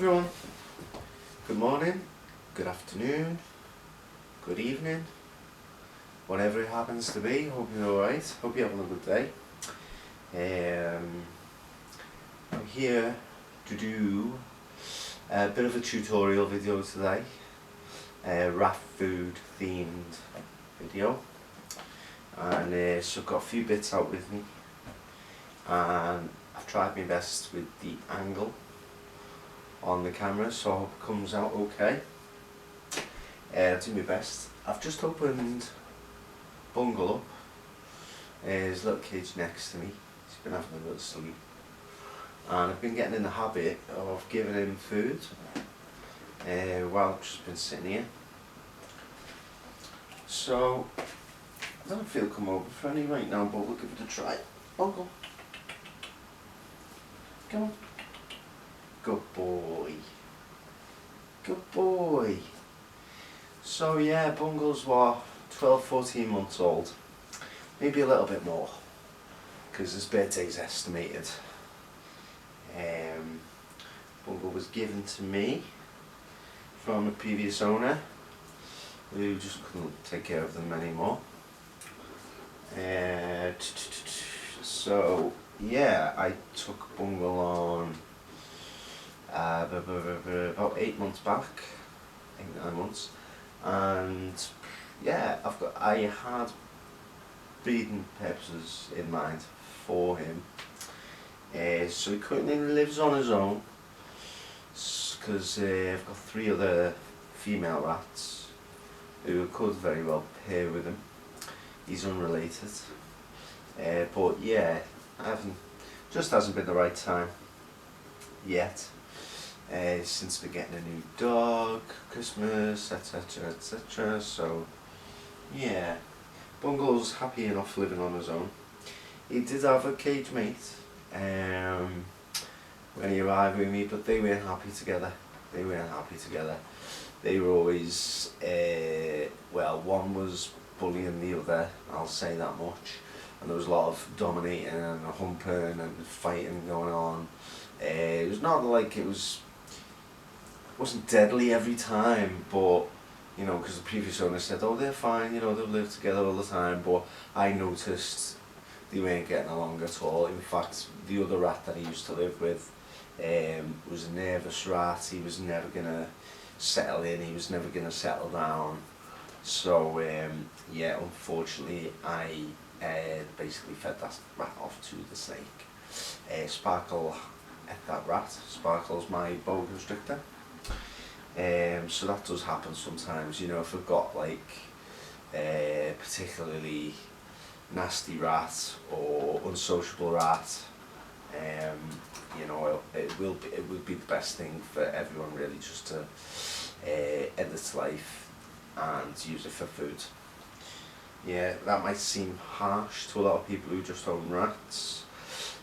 everyone. Good morning, good afternoon, good evening, whatever it happens to be. Hope you're alright. Hope you're having a good day. I'm here to do a bit of a tutorial video today. A rat food themed video. And so I've got a few bits out with me. And I've tried my best with the angle on the camera, so I hope it comes out okay. Do my best. I've just opened Bungle up. His little cage next to me. He's been having a little sleep. And I've been getting in the habit of giving him food while I've just been sitting here. So, I don't feel come over for any right now, but we'll give it a try. Bungle. Come on. Good boy. Good boy. So yeah, Bungle's what, 12, 14 months old. Maybe a little bit more, because his birthday's estimated. Bungle was given to me from a previous owner who just couldn't take care of them anymore. So yeah, I took Bungle on about 8 months back, 8-9 months, and yeah, I had breeding purposes in mind for him. So he currently lives on his own, because I've got 3 other female rats who could very well pair with him. He's unrelated, but yeah, hasn't been the right time yet. Since we're getting a new dog, Christmas, etc, etc. So yeah, Bungle's happy enough living on his own. He did have a cage mate when he arrived with me, but they weren't happy together. They were always, well, one was bullying the other, I'll say that much. And there was a lot of dominating and humping and fighting going on. It was not like it wasn't deadly every time, but you know, because the previous owner said, oh, they're fine, you know, they'll live together all the time, but I noticed they weren't getting along at all. In fact, the other rat that he used to live with was a nervous rat. He was never going to settle in, he was never going to settle down. So yeah, unfortunately I basically fed that rat off to the snake. Sparkle ate that rat. Sparkle's my boa constrictor. So that does happen sometimes, you know, if we've got like a particularly nasty rat or unsociable rat, you know, it would be the best thing for everyone really, just to end its life and use it for food. Yeah, that might seem harsh to a lot of people who just own rats,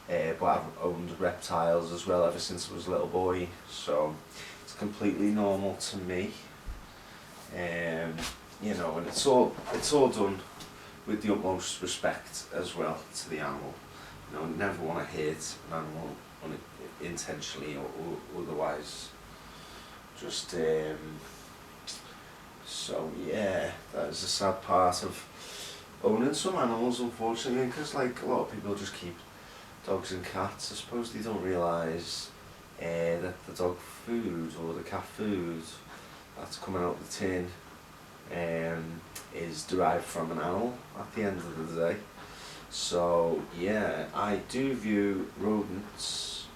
but I've owned reptiles as well ever since I was a little boy, so it's completely normal to me. You know, and it's all done with the utmost respect as well to the animal. You know, never want to hurt an animal intentionally or otherwise. Just so yeah, that is a sad part of owning some animals, unfortunately, because like a lot of people just keep dogs and cats. I suppose they don't realise that the dog food or the cat food that's coming out the tin is derived from an animal at the end of the day. So yeah, I do view rodents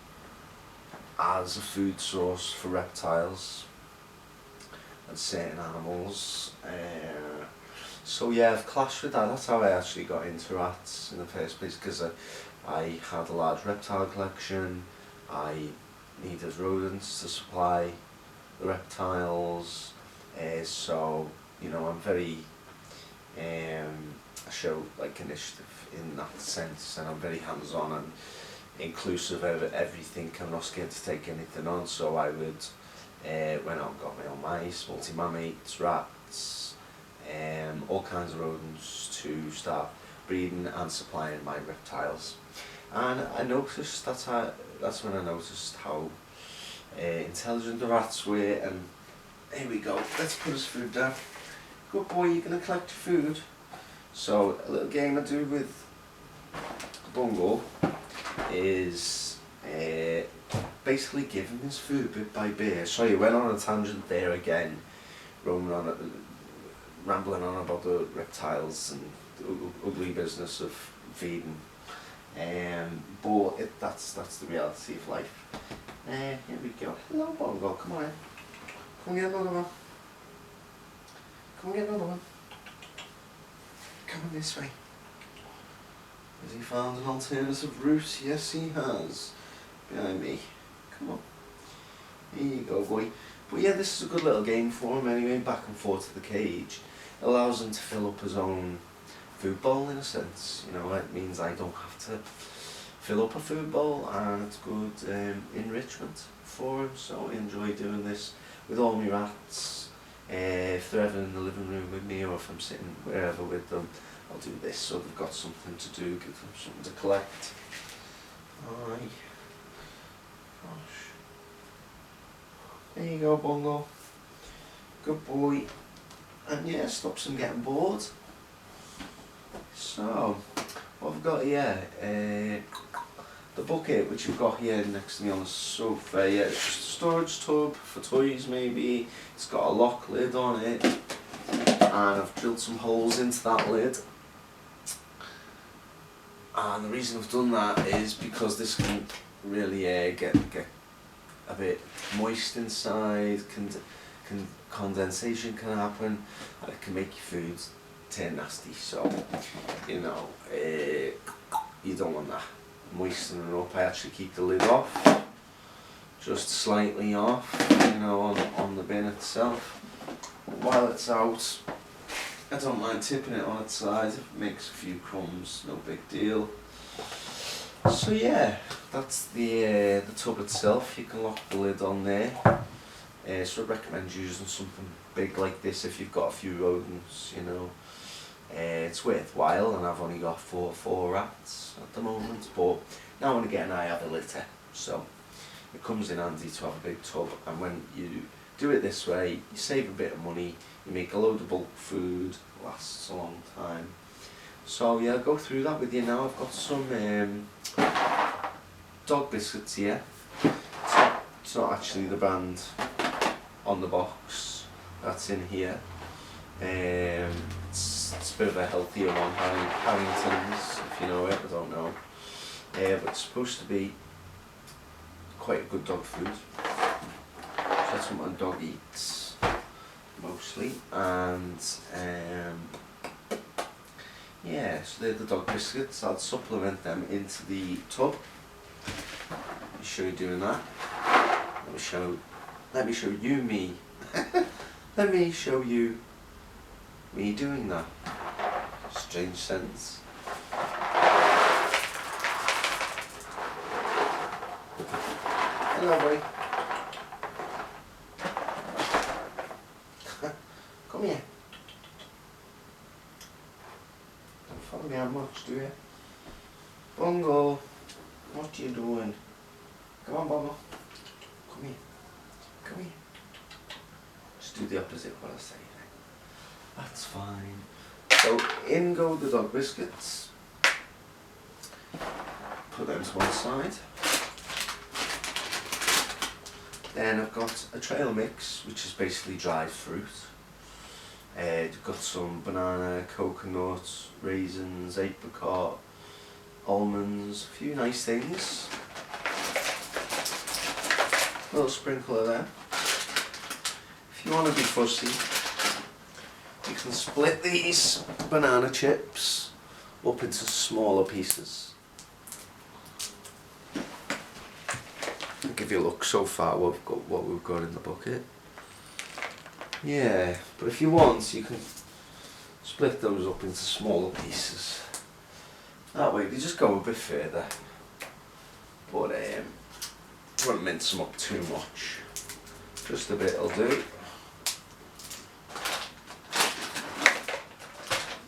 as a food source for reptiles and certain animals. So yeah, I've clashed with that. That's how I actually got into rats in the first place, because I had a large reptile collection. I needed rodents to supply the reptiles. So you know, I'm very I show like initiative in that sense, and I'm very hands-on and inclusive of everything. I'm not scared to take anything on, so I would went out and got my own mice, multi-mammates, rats, all kinds of rodents to start breeding and supplying my reptiles. And I noticed that's when I noticed how intelligent the rats were, and here we go, let's put his food down. Good boy, you're going to collect your food. So a little game I do with Bungle is basically give him his food bit by bit. Sorry, I went on a tangent there again, rambling on about the reptiles and the ugly business of feeding. But that's the reality of life. Here we go. Hello, Bungle, come on in. Come get another one. Come get another one. Come on this way. Has he found an alternative route? Yes, he has. Behind me. Come on. Here you go, boy. But yeah, this is a good little game for him anyway, back and forth to the cage. It allows him to fill up his own food bowl in a sense. You know, it means I don't have to fill up a food bowl, and it's good enrichment for him. So I enjoy doing this with all my rats. If they're ever in the living room with me, or if I'm sitting wherever with them, I'll do this so they've got something to do, give them something to collect. Alright. Gosh. There you go, Bungle. Good boy. And yeah, stops them getting bored. So, what I've got here, the bucket which you've got here next to me on the sofa, yeah, it's just a storage tub for toys maybe. It's got a lock lid on it, and I've drilled some holes into that lid. And the reason I've done that is because this can really get a bit moist inside, condensation can happen, and it can make your food turn nasty. So, you know, you don't want that moistening up. I actually keep the lid off, just slightly off, you know, on the bin itself. While it's out, I don't mind tipping it on its side. If it makes a few crumbs, no big deal. So yeah, that's the tub itself. You can lock the lid on there. So I recommend using something big like this if you've got a few rodents, you know. It's worthwhile, and I've only got four rats at the moment, but now and again I have a litter, so it comes in handy to have a big tub. And when you do it this way, you save a bit of money, you make a load of bulk food, lasts a long time. So yeah, I'll go through that with you now. I've got some dog biscuits here. It's not actually the brand on the box that's in here. It's a bit of a healthier one, Harrington's, if you know it, I don't know. But it's supposed to be quite a good dog food. So that's what my dog eats, mostly. And yeah, so they're the dog biscuits. I'll supplement them into the tub. Let me show you doing that. Let me show you me. Let me show you me doing that. Strange sense. Hello, boy. Come here. Don't follow me out much, do you? Bungle, what are you doing? Come on, Bungle. Come here. Come here. Just do the opposite of what I say. That's fine. So in go the dog biscuits. Put them to one side. Then I've got a trail mix, which is basically dried fruit. I've got some banana, coconut, raisins, apricot, almonds, a few nice things. A little sprinkle of them. If you want to be fussy, you can split these banana chips up into smaller pieces. I'll give you a look so far what we've got in the bucket. Yeah, but if you want, you can split those up into smaller pieces. That way they just go a bit further. But won't mince them up too much. Just a bit will do.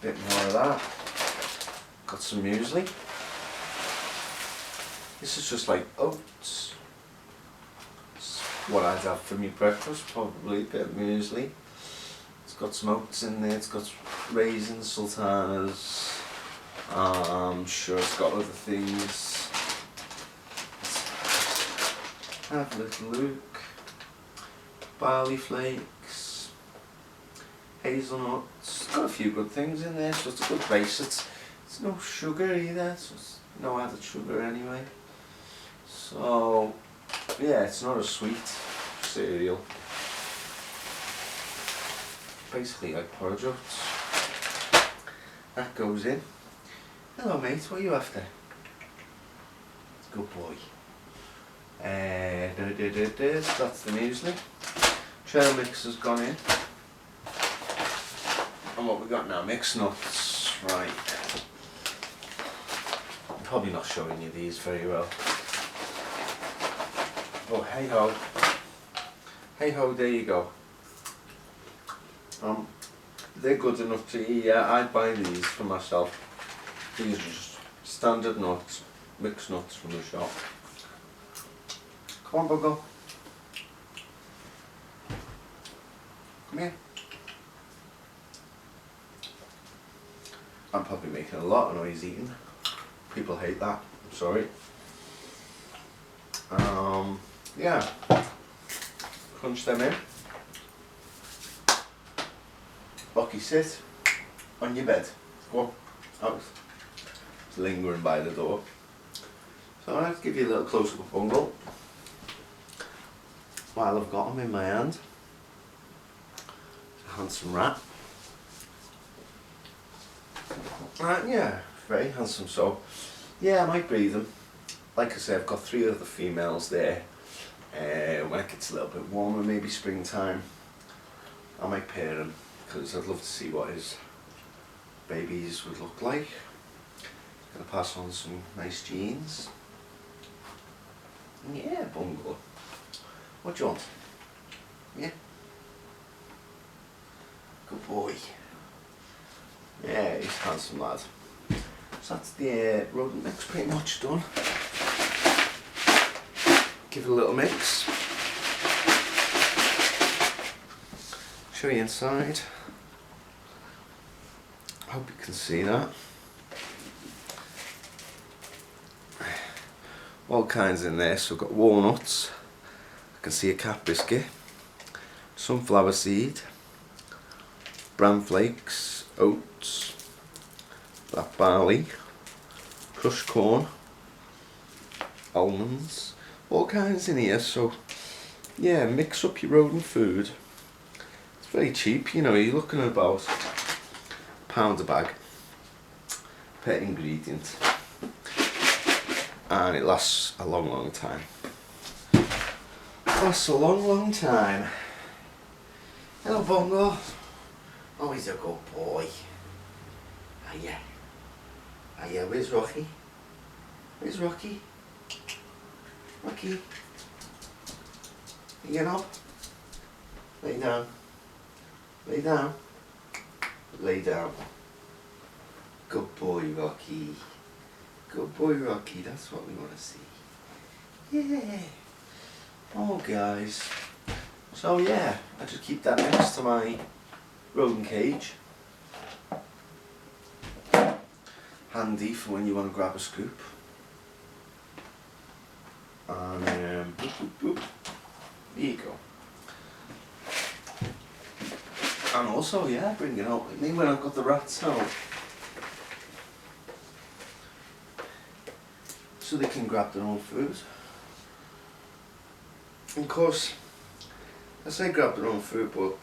Bit more of that. Got some muesli. This is just like oats. what I'd have for my breakfast, probably a bit of muesli. It's got some oats in there, it's got raisins, sultanas, I'm sure it's got other things. Let's have a little look. Barley flakes, hazelnuts, it's got a few good things in there, so it's a good base. It's no sugar either, so it's no added sugar anyway. So yeah, it's not a sweet cereal. Basically like porridge oats. That goes in. Hello mate, what are you after? Good boy. That's the muesli. Trail mix has gone in. And what we got now? Mixed nuts. Right. I'm probably not showing you these very well. Oh, hey ho. Hey ho, there you go. They're good enough to eat. Yeah, I'd buy these for myself. These are just standard nuts, mixed nuts from the shop. Come on, Bungle. Come here. I'm probably making a lot of noise eating. People hate that. I'm sorry. Yeah. Crunch them in. Rocky, sit on your bed. Go on, out. It's lingering by the door. So I'll give you a little close-up of Bungle while I've got him in my hand. It's a handsome rat. Yeah, very handsome. So yeah, I might breed them. Like I said, I've got 3 other females there. When it gets a little bit warmer, maybe springtime, I might pair them, because I'd love to see what his babies would look like. Gonna pass on some nice genes. Yeah, Bungle. What do you want? Yeah. Good boy. Yeah, he's a handsome lad. So that's the rodent mix pretty much done. Give it a little mix. Show you inside. Hope you can see that. All kinds in there. So I've got walnuts. I can see a cat biscuit. Sunflower seed. Bran flakes. Oats. Black barley. Crushed corn. Almonds. All kinds in here, so yeah, mix up your rodent food. It's very cheap, you know, you're looking at about £1 a bag per ingredient, and it lasts a long time. Lasts a long time. Hello Bungle. Oh, he's a good boy. Hiya. Hiya, where's Rocky? Where's Rocky? Rocky, you get up? Lay down. Lay down. Lay down. Good boy, Rocky. Good boy, Rocky. That's what we want to see. Yeah. Oh, guys. So yeah, I just keep that next to my rodent cage. Handy for when you want to grab a scoop. And boop, boop, boop. There you go. And also, yeah, bring it out with me when I've got the rats out, so they can grab their own food. And of course, I say grab their own food, but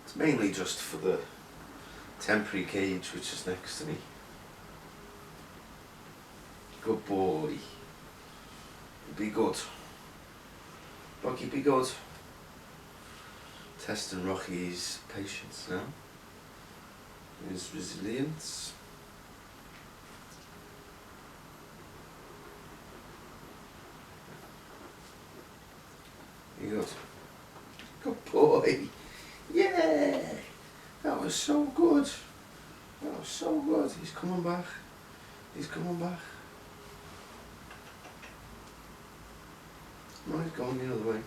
it's mainly just for the temporary cage which is next to me. Good boy. Be good. Rocky, be good. Testing Rocky's patience now. His resilience. Be good. Good boy. Yeah. That was so good. That was so good. He's coming back. He's coming back. No, he's going the other way.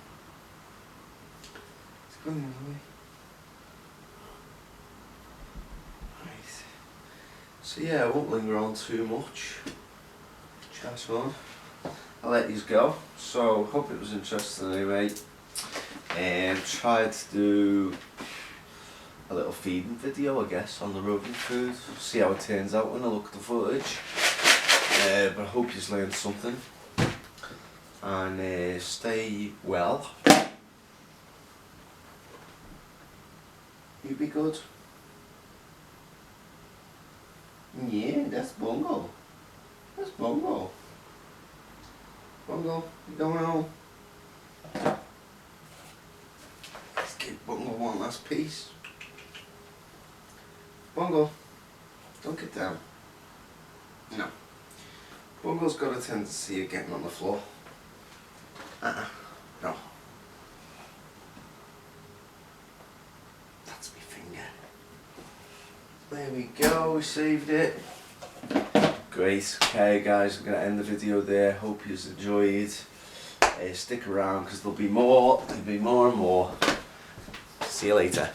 Bring him away. Right. So yeah, I won't linger on too much. Just one. I'll let these go. So hope it was interesting anyway. Tried to do a little feeding video, I guess, on the rodent food. See how it turns out when I look at the footage. But I hope you've learned something. And stay well. You be good. Yeah, that's Bungle. That's Bungle. Bungle, you going home? Let's give Bungle one last piece. Bungle, don't get down. No. Bungle's got a tendency of getting on the floor. No. That's my finger. There we go, we saved it. Great. Okay guys, I'm going to end the video there. Hope you enjoyed. Stick around because there'll be more and more. See you later.